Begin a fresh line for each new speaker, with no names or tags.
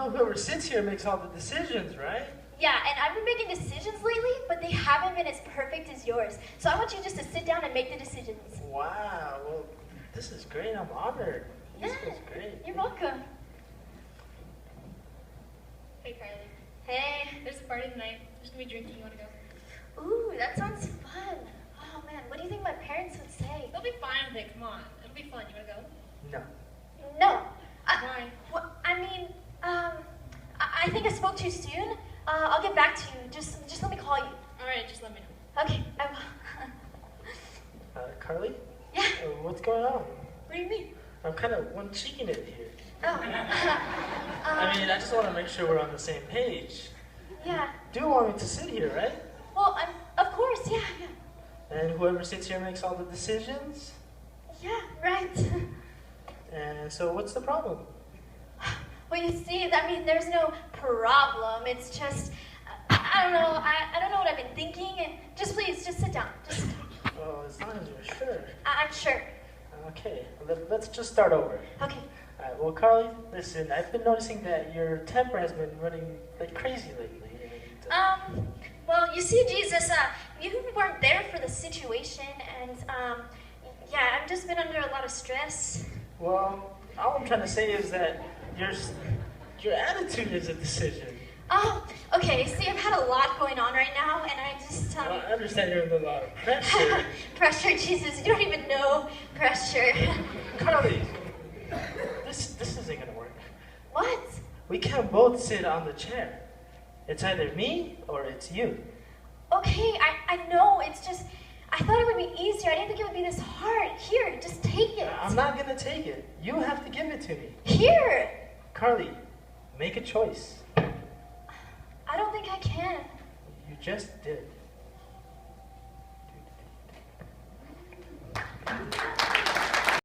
know whoever sits here makes all the decisions, right?
Yeah, and I've been making decisions lately, but they haven't been as perfect as yours. So I want you just to sit down and make the decisions.
Wow, well, this is great. I'm honored. This was great.
You're welcome.
Hey, Kylie.
Hey.
There's a party tonight. There's gonna be drinking. You wanna go?
Ooh, that sounds fun. Oh man, what do you think my parents would say?
They'll be fine with it. Come on. It'll be fun. You wanna go?
No.
No.
Why?
Well, I mean, I think I spoke too soon. I'll get back to you. Just let me call you.
All right, just let me know.
Okay, I will.
Carly?
Yeah.
What's going on?
What do you mean?
I'm kind of one-cheeking it here.
Oh.
I mean, I just want to make sure we're on the same page.
Yeah.
You do want me to sit here, right?
Well, of course, yeah.
And whoever sits here makes all the decisions?
Yeah, right.
And so what's the problem?
Well, you see, I mean, there's no problem. It's just, I don't know. I don't know what I've been thinking. And just please, just sit down. Just.
Oh, as long as you're sure.
I'm sure.
Okay, let's just start over.
Okay.
All right, well, Carly, listen, I've been noticing that your temper has been running like crazy lately. And,
Well, you see, Jesus, you weren't there for the situation, and, yeah, I've just been under a lot of stress.
well, all I'm trying to say is that your attitude is a decision.
Oh, okay, see, I've had a lot going on right now, and I just,
Well, I understand you're under a lot of pressure.
Pressure, Jesus, you don't even know pressure.
Carly, this isn't gonna work.
What?
We can't both sit on the chair. It's either me or it's you.
Okay, I know, it's just, I thought it would be easier. I didn't think it would be this hard. Here, just take it.
I'm not gonna take it. You have to give it to me.
Here!
Carly, make a choice.
I don't think I can.
You just did.